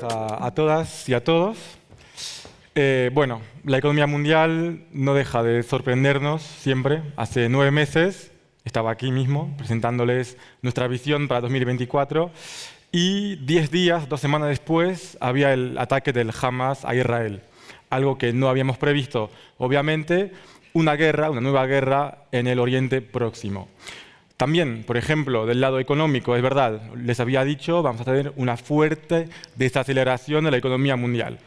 a todas y a todos. Bueno, la economía mundial no deja de sorprendernos siempre. Hace 9 meses estaba aquí mismo presentándoles nuestra visión para 2024 y 10 días, 2 semanas después, había el ataque del Hamas a Israel. Algo que no habíamos previsto, obviamente, una nueva guerra en el Oriente Próximo. También, por ejemplo, del lado económico, es verdad, les había dicho, vamos a tener una fuerte desaceleración de la economía mundial.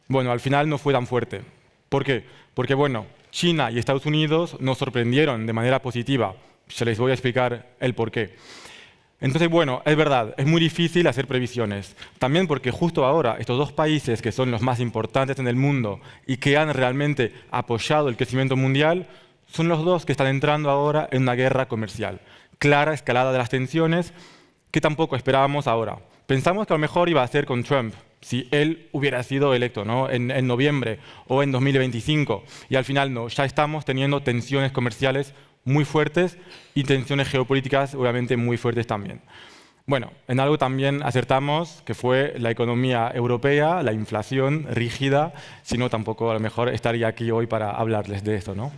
Bueno, al final no fue tan fuerte. ¿Por qué? Porque, bueno, China y Estados Unidos nos sorprendieron de manera positiva. Se les voy a explicar el porqué. Entonces, bueno, es verdad, es muy difícil hacer previsiones. También porque justo ahora estos dos países que son los más importantes en el mundo y que han realmente apoyado el crecimiento mundial, son los dos que están entrando ahora en una guerra comercial. Clara escalada de las tensiones que tampoco esperábamos ahora. Pensamos que a lo mejor iba a ser con Trump, si él hubiera sido electo, ¿no? en noviembre o en 2025. Y al final no, ya estamos teniendo tensiones comerciales muy fuertes y tensiones geopolíticas obviamente muy fuertes también. Bueno, en algo también acertamos, que fue la economía europea, la inflación rígida, si no tampoco a lo mejor estaría aquí hoy para hablarles de esto, ¿no?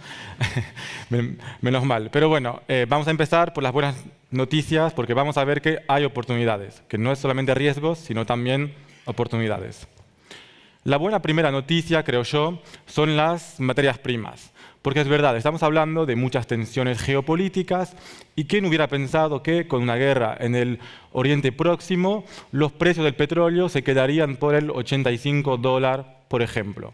Menos mal. Pero bueno, vamos a empezar por las buenas noticias, porque vamos a ver que hay oportunidades, que no es solamente riesgos, sino también oportunidades. La buena primera noticia, creo yo, son las materias primas. Porque es verdad, estamos hablando de muchas tensiones geopolíticas y ¿quién hubiera pensado que con una guerra en el Oriente Próximo los precios del petróleo se quedarían por el $85, por ejemplo?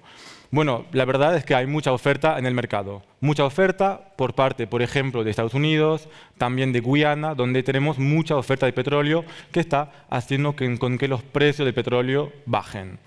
Bueno, la verdad es que hay mucha oferta en el mercado. Mucha oferta por parte, por ejemplo, de Estados Unidos, también de Guyana, donde tenemos mucha oferta de petróleo que está haciendo con que los precios del petróleo bajen.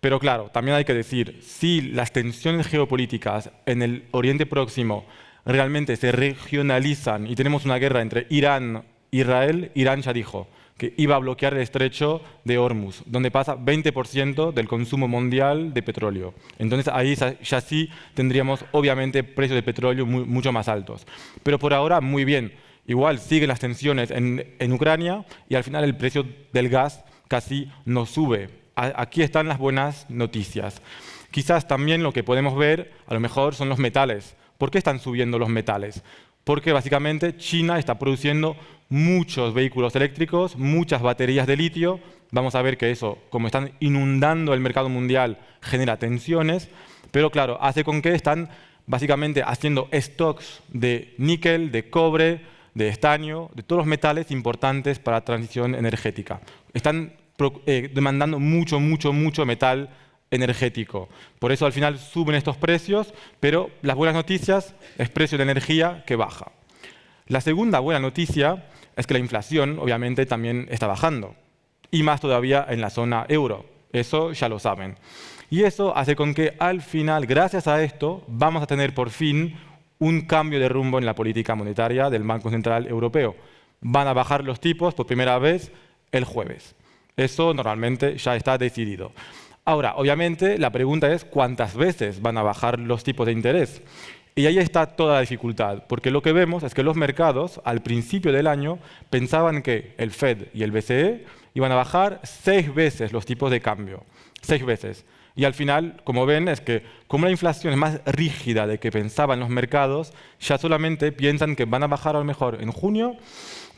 Pero claro, también hay que decir, si las tensiones geopolíticas en el Oriente Próximo realmente se regionalizan y tenemos una guerra entre Irán e Israel, Irán ya dijo que iba a bloquear el estrecho de Hormuz, donde pasa 20% del consumo mundial de petróleo. Entonces ahí ya sí tendríamos obviamente precios de petróleo mucho más altos. Pero por ahora muy bien, igual siguen las tensiones en Ucrania y al final el precio del gas casi no sube. Aquí están las buenas noticias. Quizás también lo que podemos ver, a lo mejor, son los metales. ¿Por qué están subiendo los metales? Porque básicamente China está produciendo muchos vehículos eléctricos, muchas baterías de litio. Vamos a ver que eso, como están inundando el mercado mundial, genera tensiones. Pero claro, hace con que están básicamente haciendo stocks de níquel, de cobre, de estaño, de todos los metales importantes para la transición energética. Están demandando mucho metal energético. Por eso al final suben estos precios, pero las buenas noticias es precio de energía que baja. La segunda buena noticia es que la inflación obviamente también está bajando, y más todavía en la zona euro. Eso ya lo saben. Y eso hace con que al final, gracias a esto, vamos a tener por fin un cambio de rumbo en la política monetaria del Banco Central Europeo. Van a bajar los tipos por primera vez el jueves. Eso normalmente ya está decidido. Ahora, obviamente, la pregunta es ¿cuántas veces van a bajar los tipos de interés? Y ahí está toda la dificultad, porque lo que vemos es que los mercados, al principio del año, pensaban que el Fed y el BCE iban a bajar 6 veces los tipos de cambio. 6 veces. Y al final, como ven, es que como la inflación es más rígida de que pensaban los mercados, ya solamente piensan que van a bajar a lo mejor en junio,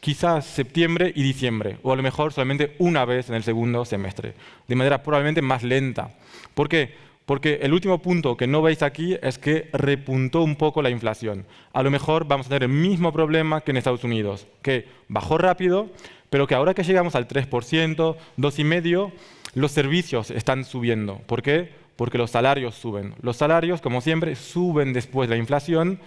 quizás septiembre y diciembre, o a lo mejor solamente una vez en el segundo semestre, de manera probablemente más lenta. ¿Por qué? Porque el último punto que no veis aquí es que repuntó un poco la inflación. A lo mejor vamos a tener el mismo problema que en Estados Unidos, que bajó rápido, pero que ahora que llegamos al 3%, 2,5%, los servicios están subiendo. ¿Por qué? Porque los salarios suben. Los salarios, como siempre, suben después de la inflación.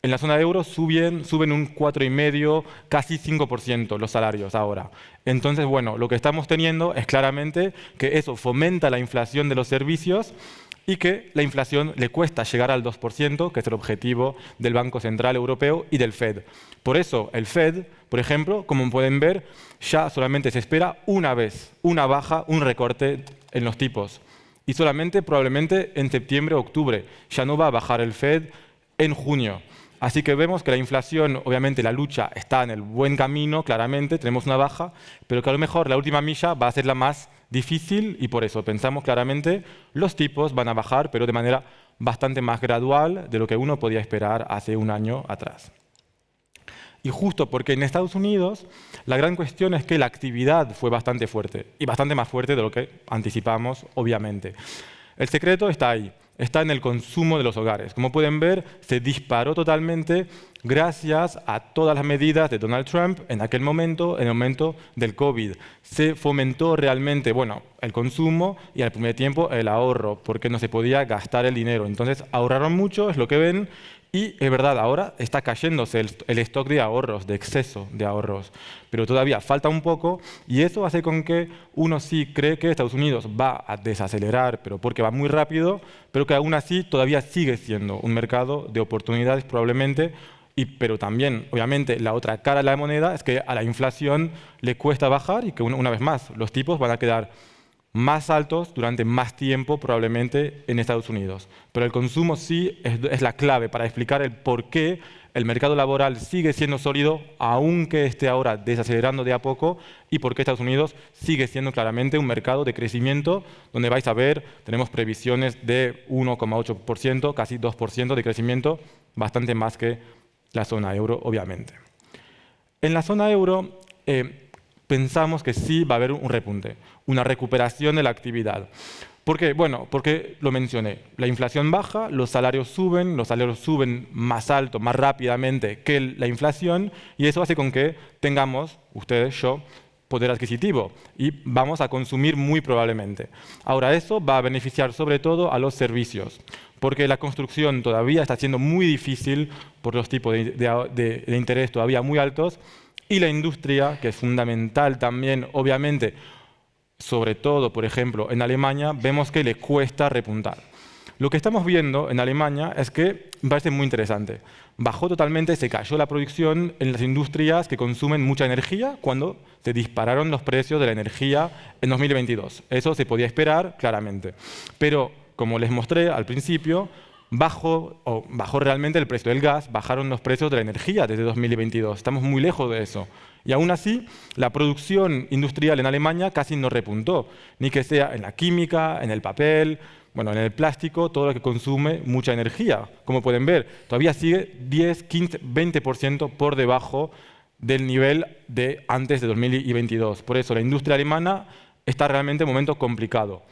En la zona euro suben un 4,5%, casi 5% los salarios ahora. Entonces, bueno, lo que estamos teniendo es claramente que eso fomenta la inflación de los servicios y que la inflación le cuesta llegar al 2%, que es el objetivo del Banco Central Europeo y del Fed. Por eso, el Fed, por ejemplo, como pueden ver, ya solamente se espera una vez, una baja, un recorte en los tipos. Y solamente probablemente en septiembre o octubre. Ya no va a bajar el Fed en junio. Así que vemos que la inflación, obviamente la lucha está en el buen camino, claramente, tenemos una baja, pero que a lo mejor la última milla va a ser la más difícil y por eso pensamos claramente los tipos van a bajar, pero de manera bastante más gradual de lo que uno podía esperar hace un año atrás. Y justo porque en Estados Unidos la gran cuestión es que la actividad fue bastante fuerte y bastante más fuerte de lo que anticipamos, obviamente. El secreto está ahí, está en el consumo de los hogares. Como pueden ver, se disparó totalmente gracias a todas las medidas de Donald Trump en aquel momento, en el momento del COVID. Se fomentó realmente, bueno, el consumo y al primer tiempo el ahorro, porque no se podía gastar el dinero. Entonces ahorraron mucho, es lo que ven. Y es verdad, ahora está cayéndose el stock de ahorros, de exceso de ahorros, pero todavía falta un poco y eso hace con que uno sí cree que Estados Unidos va a desacelerar, pero porque va muy rápido, pero que aún así todavía sigue siendo un mercado de oportunidades probablemente, pero también, obviamente, la otra cara de la moneda es que a la inflación le cuesta bajar y que una vez más los tipos van a quedar más altos durante más tiempo probablemente en Estados Unidos. Pero el consumo sí es la clave para explicar el por qué el mercado laboral sigue siendo sólido, aunque esté ahora desacelerando de a poco, y por qué Estados Unidos sigue siendo claramente un mercado de crecimiento, donde vais a ver, tenemos previsiones de 1,8%, casi 2% de crecimiento, bastante más que la zona euro, obviamente. En la zona euro, pensamos que sí va a haber un repunte, una recuperación de la actividad. ¿Por qué? Bueno, porque lo mencioné, la inflación baja, los salarios suben más alto, más rápidamente que la inflación y eso hace con que tengamos, ustedes, yo, poder adquisitivo y vamos a consumir muy probablemente. Ahora, eso va a beneficiar sobre todo a los servicios, porque la construcción todavía está siendo muy difícil por los tipos de interés todavía muy altos. Y la industria, que es fundamental también, obviamente, sobre todo, por ejemplo, en Alemania, vemos que le cuesta repuntar. Lo que estamos viendo en Alemania es que me parece muy interesante. Bajó totalmente, se cayó la producción en las industrias que consumen mucha energía cuando se dispararon los precios de la energía en 2022. Eso se podía esperar claramente. Pero, como les mostré al principio, bajó realmente el precio del gas, bajaron los precios de la energía desde 2022. Estamos muy lejos de eso. Y aún así, la producción industrial en Alemania casi no repuntó, ni que sea en la química, en el papel, bueno, en el plástico, todo lo que consume mucha energía. Como pueden ver, todavía sigue 10, 15, 20% por debajo del nivel de antes de 2022. Por eso la industria alemana está realmente en un momento complicado.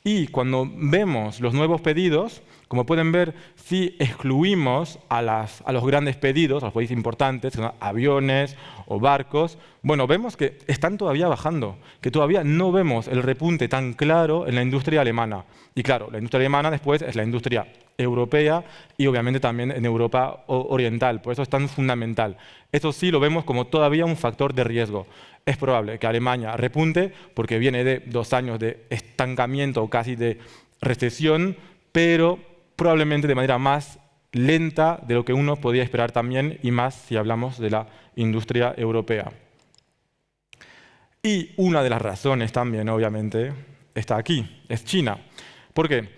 Y cuando vemos los nuevos pedidos, como pueden ver, si excluimos a los grandes pedidos, a los países importantes, que son aviones o barcos, bueno, vemos que están todavía bajando, que todavía no vemos el repunte tan claro en la industria alemana. Y claro, la industria alemana después es la industria europea y obviamente también en Europa oriental, por eso es tan fundamental. Eso sí lo vemos como todavía un factor de riesgo. Es probable que Alemania repunte porque viene de 2 años de estancamiento o casi de recesión, pero probablemente de manera más lenta de lo que uno podía esperar también y más si hablamos de la industria europea. Y una de las razones también, obviamente, está aquí, es China. ¿Por qué?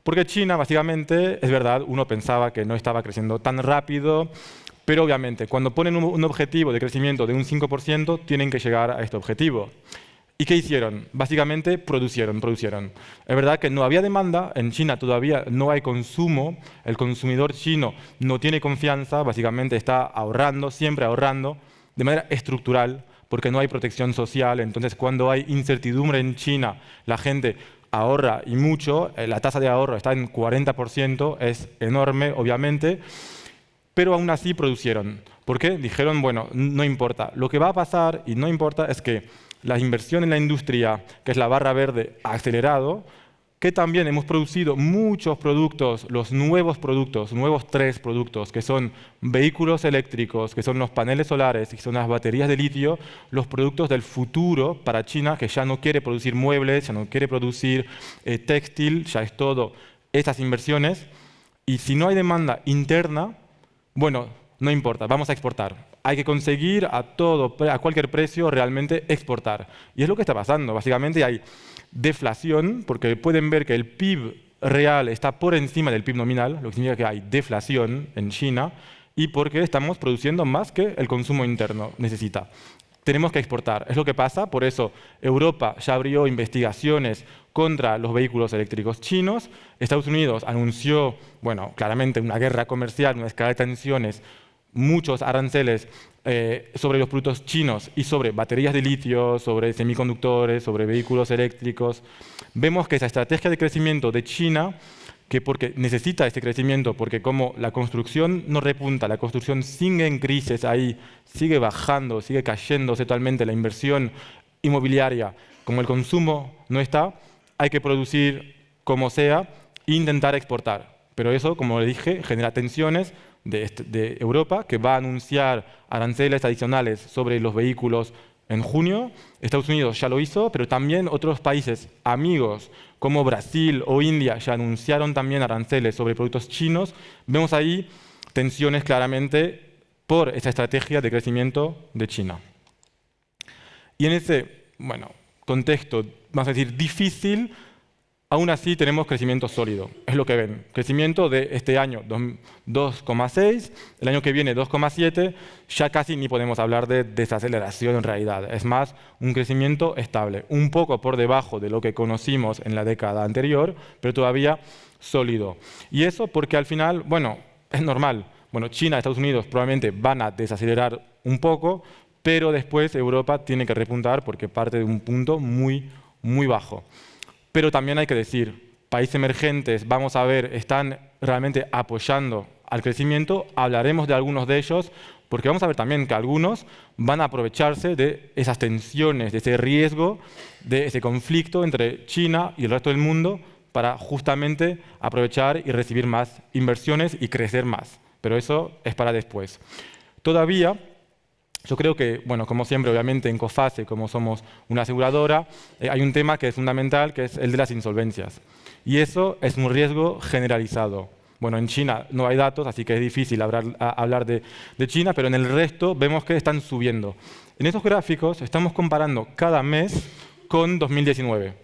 Porque China, básicamente, es verdad, uno pensaba que no estaba creciendo tan rápido, pero obviamente, cuando ponen un objetivo de crecimiento de un 5%, tienen que llegar a este objetivo. ¿Y qué hicieron? Básicamente producieron. Es verdad que no había demanda, en China todavía no hay consumo, el consumidor chino no tiene confianza, básicamente está ahorrando, siempre ahorrando, de manera estructural, porque no hay protección social. Entonces, cuando hay incertidumbre en China, la gente ahorra y mucho, la tasa de ahorro está en 40%, es enorme, obviamente, pero aún así producieron. ¿Por qué? Dijeron, bueno, no importa. Lo que va a pasar, y no importa, es que la inversión en la industria, que es la barra verde, ha acelerado, que también hemos producido muchos productos, los nuevos 3 productos, que son vehículos eléctricos, que son los paneles solares, que son las baterías de litio, los productos del futuro para China, que ya no quiere producir muebles, ya no quiere producir textil, ya es todo estas inversiones. Y si no hay demanda interna, bueno, no importa, vamos a exportar. Hay que conseguir a cualquier precio realmente exportar. Y es lo que está pasando. Básicamente hay deflación, porque pueden ver que el PIB real está por encima del PIB nominal, lo que significa que hay deflación en China, y porque estamos produciendo más que el consumo interno necesita. tenemos que exportar. Es lo que pasa, por eso Europa ya abrió investigaciones contra los vehículos eléctricos chinos. Estados Unidos anunció, bueno, claramente una guerra comercial, una escalada de tensiones, muchos aranceles sobre los productos chinos y sobre baterías de litio, sobre semiconductores, sobre vehículos eléctricos. Vemos que esa estrategia de crecimiento de China, que porque necesita ese crecimiento, porque como la construcción no repunta, la construcción sigue en crisis ahí, sigue bajando, sigue cayéndose totalmente la inversión inmobiliaria, como el consumo no está, hay que producir como sea e intentar exportar. Pero eso, como le dije, genera tensiones de Europa, que va a anunciar aranceles adicionales sobre los vehículos en junio. Estados Unidos ya lo hizo, pero también otros países amigos como Brasil o India ya anunciaron también aranceles sobre productos chinos. Vemos ahí tensiones claramente por esa estrategia de crecimiento de China. Y en ese contexto, vamos a decir, difícil, aún así tenemos crecimiento sólido, es lo que ven. Crecimiento de este año 2,6, el año que viene 2,7, ya casi ni podemos hablar de desaceleración en realidad. Es más, un crecimiento estable, un poco por debajo de lo que conocimos en la década anterior, pero todavía sólido. Y eso porque al final, es normal. China, Estados Unidos probablemente van a desacelerar un poco, pero después Europa tiene que repuntar porque parte de un punto muy, muy bajo. Pero también hay que decir, países emergentes, vamos a ver, están realmente apoyando al crecimiento. Hablaremos de algunos de ellos, porque vamos a ver también que algunos van a aprovecharse de esas tensiones, de ese riesgo, de ese conflicto entre China y el resto del mundo para justamente aprovechar y recibir más inversiones y crecer más. Pero eso es para después. Todavía, yo creo que, como siempre, obviamente en COFACE, como somos una aseguradora, hay un tema que es fundamental, que es el de las insolvencias. Y eso es un riesgo generalizado. En China no hay datos, así que es difícil hablar de China, pero en el resto vemos que están subiendo. En esos gráficos estamos comparando cada mes con 2019.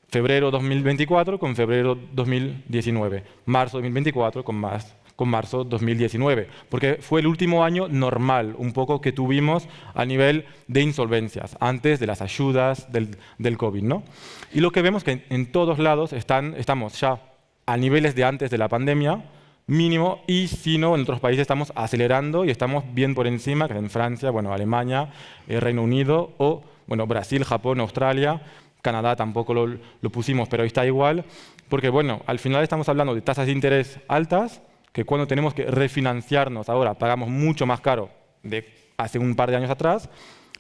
Febrero 2024 con febrero 2019. Marzo 2024 con marzo 2019, porque fue el último año normal, un poco que tuvimos a nivel de insolvencias, antes de las ayudas del COVID, ¿no? Y lo que vemos es que en todos lados estamos ya a niveles de antes de la pandemia, mínimo, y si no, en otros países estamos acelerando y estamos bien por encima, que en Francia, Alemania, Reino Unido o Brasil, Japón, Australia. Canadá tampoco lo pusimos, pero está igual, porque al final estamos hablando de tasas de interés altas, que cuando tenemos que refinanciarnos ahora pagamos mucho más caro de hace un par de años atrás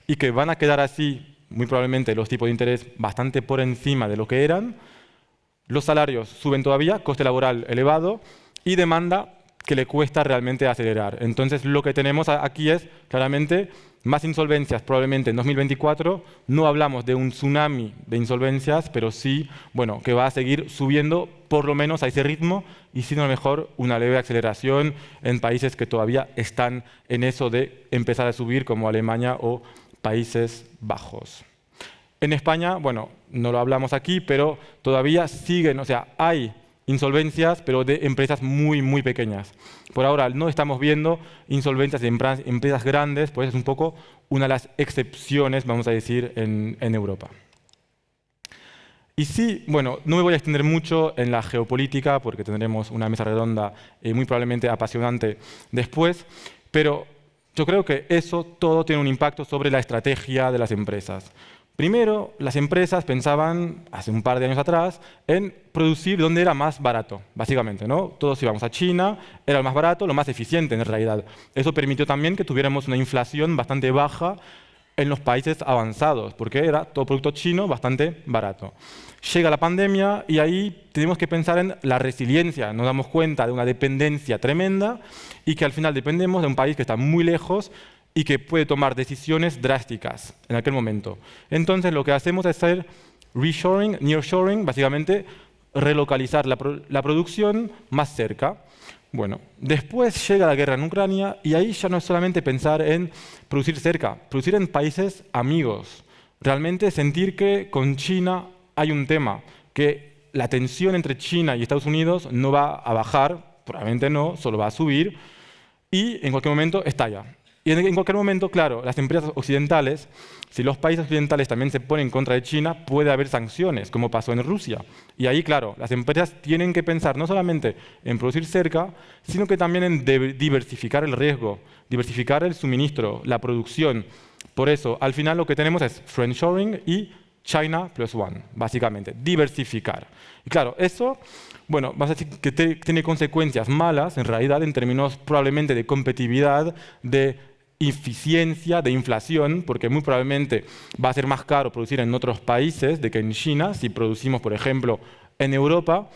y que van a quedar así, muy probablemente, los tipos de interés bastante por encima de lo que eran. Los salarios suben todavía, coste laboral elevado y demanda que le cuesta realmente acelerar. Entonces, lo que tenemos aquí es claramente más insolvencias probablemente en 2024. No hablamos de un tsunami de insolvencias, pero sí, que va a seguir subiendo por lo menos a ese ritmo y si no, a lo mejor una leve aceleración en países que todavía están en eso de empezar a subir, como Alemania o Países Bajos. En España, no lo hablamos aquí, pero todavía siguen, hay insolvencias, pero de empresas muy, muy pequeñas. Por ahora no estamos viendo insolvencias de empresas grandes, pues es un poco una de las excepciones, vamos a decir, en Europa. Y sí, no me voy a extender mucho en la geopolítica, porque tendremos una mesa redonda muy probablemente apasionante después, pero yo creo que eso todo tiene un impacto sobre la estrategia de las empresas. Primero, las empresas pensaban, hace un par de años atrás, en producir donde era más barato, básicamente, ¿no? Todos íbamos a China, era lo más barato, lo más eficiente en realidad. Eso permitió también que tuviéramos una inflación bastante baja en los países avanzados, porque era todo producto chino bastante barato. Llega la pandemia y ahí tenemos que pensar en la resiliencia. Nos damos cuenta de una dependencia tremenda y que al final dependemos de un país que está muy lejos y que puede tomar decisiones drásticas en aquel momento. Entonces, lo que hacemos es hacer reshoring, nearshoring, básicamente relocalizar la producción más cerca. Después llega la guerra en Ucrania y ahí ya no es solamente pensar en producir cerca, producir en países amigos. Realmente sentir que con China hay un tema, que la tensión entre China y Estados Unidos no va a bajar, probablemente no, solo va a subir y en cualquier momento estalla. Y en cualquier momento, claro, las empresas occidentales, si los países occidentales también se ponen en contra de China, puede haber sanciones, como pasó en Rusia. Y ahí, claro, las empresas tienen que pensar no solamente en producir cerca, sino que también en diversificar el riesgo, diversificar el suministro, la producción. Por eso, al final lo que tenemos es friendshoring y China plus one, básicamente, diversificar. Y claro, eso, bueno, vas a decir que tiene consecuencias malas, en realidad, en términos probablemente de competitividad, de eficiencia, de inflación, porque muy probablemente va a ser más caro producir en otros países de que en China, si producimos, por ejemplo, en Europa,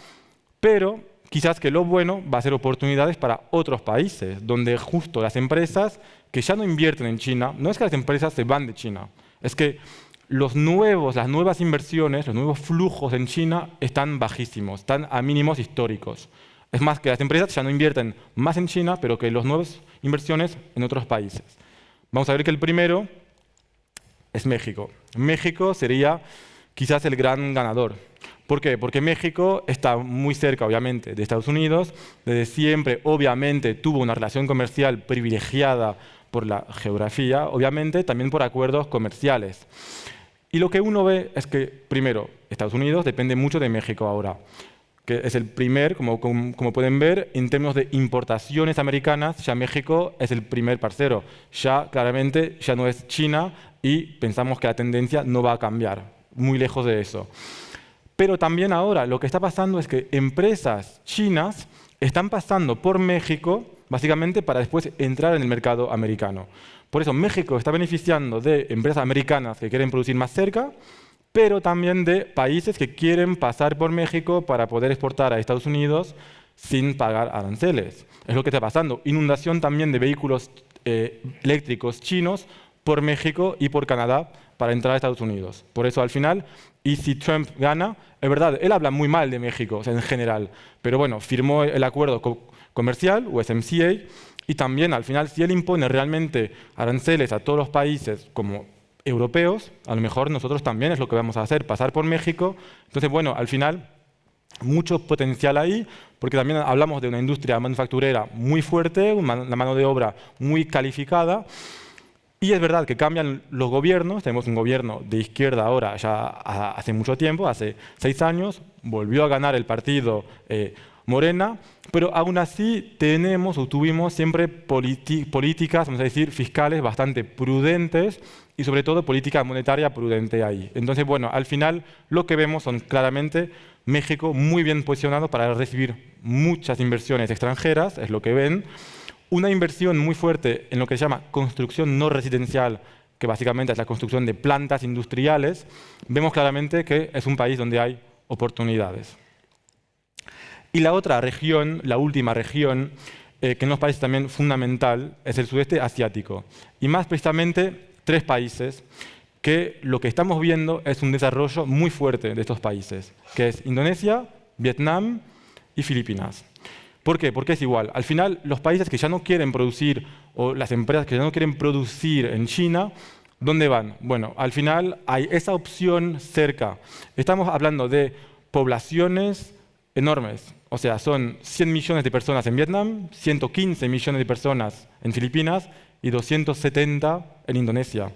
pero quizás que lo bueno va a ser oportunidades para otros países, donde justo las empresas que ya no invierten en China, no es que las empresas se van de China, es que las nuevas inversiones, los nuevos flujos en China están bajísimos, están a mínimos históricos. Es más, que las empresas ya no invierten más en China, pero que las nuevas inversiones en otros países. Vamos a ver que el primero es México. México sería quizás el gran ganador. ¿Por qué? Porque México está muy cerca, obviamente, de Estados Unidos. Desde siempre, obviamente, tuvo una relación comercial privilegiada por la geografía, obviamente, también por acuerdos comerciales. Y lo que uno ve es que, primero, Estados Unidos depende mucho de México ahora, que es el primer, como pueden ver, en términos de importaciones americanas, ya México es el primer parcero. Ya, claramente, ya no es China y pensamos que la tendencia no va a cambiar, muy lejos de eso. Pero también ahora lo que está pasando es que empresas chinas están pasando por México, básicamente para después entrar en el mercado americano. Por eso México está beneficiando de empresas americanas que quieren producir más cerca, pero también de países que quieren pasar por México para poder exportar a Estados Unidos sin pagar aranceles. Es lo que está pasando. Inundación también de vehículos eléctricos chinos por México y por Canadá para entrar a Estados Unidos. Por eso, al final, y si Trump gana, es verdad, él habla muy mal de México, o sea, en general, pero bueno, firmó el acuerdo comercial, USMCA, y también, al final, si él impone realmente aranceles a todos los países como europeos, a lo mejor nosotros también es lo que vamos a hacer, pasar por México. Entonces, bueno, al final, mucho potencial ahí, porque también hablamos de una industria manufacturera muy fuerte, una mano de obra muy calificada. Y es verdad que cambian los gobiernos, tenemos un gobierno de izquierda ahora ya hace mucho tiempo, hace 6 años, volvió a ganar el partido Morena, pero aún así tenemos o tuvimos siempre políticas, vamos a decir, fiscales bastante prudentes y sobre todo política monetaria prudente ahí. Entonces, bueno, al final lo que vemos son claramente México muy bien posicionado para recibir muchas inversiones extranjeras, es lo que ven. Una inversión muy fuerte en lo que se llama construcción no residencial, que básicamente es la construcción de plantas industriales, vemos claramente que es un país donde hay oportunidades. Y la otra región, la última región, que nos parece también fundamental, es el sudeste asiático. Y más precisamente 3 países que lo que estamos viendo es un desarrollo muy fuerte de estos países, que es Indonesia, Vietnam y Filipinas. ¿Por qué? Porque es igual. Al final, los países que ya no quieren producir, o las empresas que ya no quieren producir en China, ¿dónde van? Bueno, al final hay esa opción cerca. Estamos hablando de poblaciones enormes. O sea, son 100 millones de personas en Vietnam, 115 millones de personas en Filipinas y 270 en Indonesia.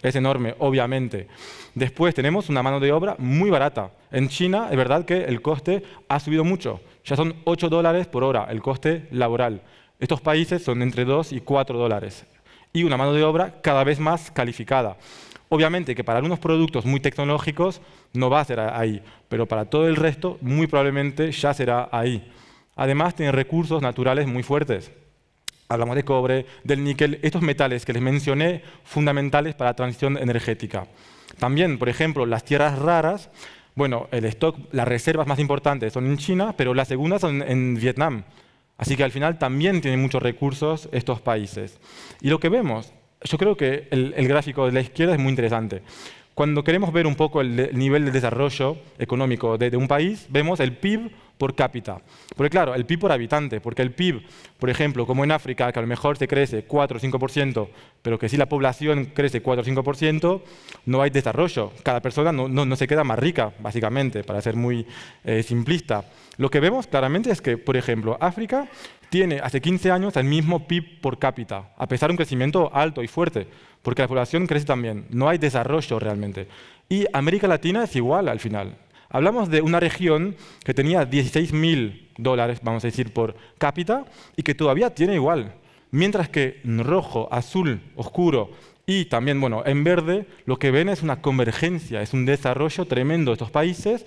Es enorme, obviamente. Después tenemos una mano de obra muy barata. En China es verdad que el coste ha subido mucho. Ya son $8 por hora el coste laboral. Estos países son entre 2 y 4 dólares. Y una mano de obra cada vez más calificada. Obviamente que para algunos productos muy tecnológicos no va a ser ahí, pero para todo el resto muy probablemente ya será ahí. Además tienen recursos naturales muy fuertes. Hablamos de cobre, del níquel, estos metales que les mencioné, fundamentales para la transición energética. También, por ejemplo, las tierras raras, bueno, el stock, las reservas más importantes son en China, pero las segundas son en Vietnam. Así que al final también tienen muchos recursos estos países. Y lo que vemos, yo creo que el gráfico de la izquierda es muy interesante. Cuando queremos ver un poco el nivel de desarrollo económico de un país, vemos el PIB por cápita. Porque claro, el PIB por habitante, porque el PIB, por ejemplo, como en África, que a lo mejor se crece 4 o 5%, pero que si la población crece 4 o 5%, no hay desarrollo. Cada persona no se queda más rica, básicamente, para ser muy simplista. Lo que vemos claramente es que, por ejemplo, África tiene hace 15 años el mismo PIB por cápita, a pesar de un crecimiento alto y fuerte, porque la población crece también, no hay desarrollo realmente. Y América Latina es igual al final. Hablamos de una región que tenía $16.000, vamos a decir, por cápita, y que todavía tiene igual. Mientras que en rojo, azul, oscuro y también, bueno, en verde, lo que ven es una convergencia, es un desarrollo tremendo de estos países,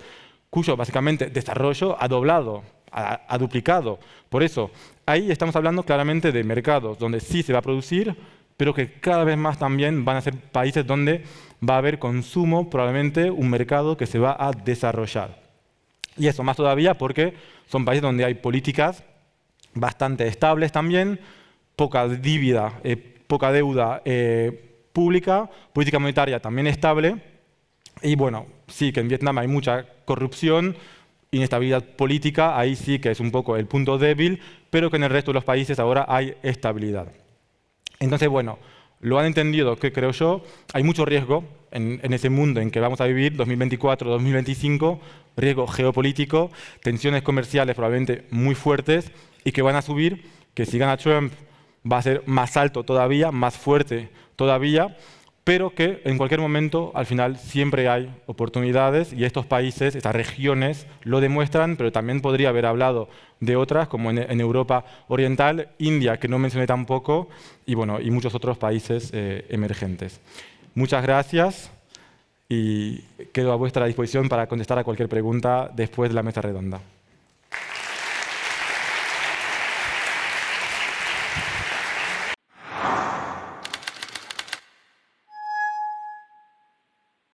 cuyo básicamente desarrollo ha doblado, ha duplicado. Por eso, ahí estamos hablando claramente de mercados donde sí se va a producir, pero que cada vez más también van a ser países donde va a haber consumo, probablemente un mercado que se va a desarrollar. Y eso más todavía porque son países donde hay políticas bastante estables también, poca deuda pública, política monetaria también estable. Y bueno, sí que en Vietnam hay mucha corrupción, inestabilidad política, ahí sí que es un poco el punto débil, pero que en el resto de los países ahora hay estabilidad. Entonces, bueno, lo han entendido, que creo yo, hay mucho riesgo en ese mundo en que vamos a vivir, 2024-2025, riesgo geopolítico, tensiones comerciales probablemente muy fuertes y que van a subir, que si gana Trump va a ser más alto todavía, más fuerte todavía, pero que en cualquier momento, al final, siempre hay oportunidades y estos países, estas regiones, lo demuestran, pero también podría haber hablado de otras, como en Europa Oriental, India, que no mencioné tampoco, y, bueno, y muchos otros países emergentes. Muchas gracias y quedo a vuestra disposición para contestar a cualquier pregunta después de la mesa redonda.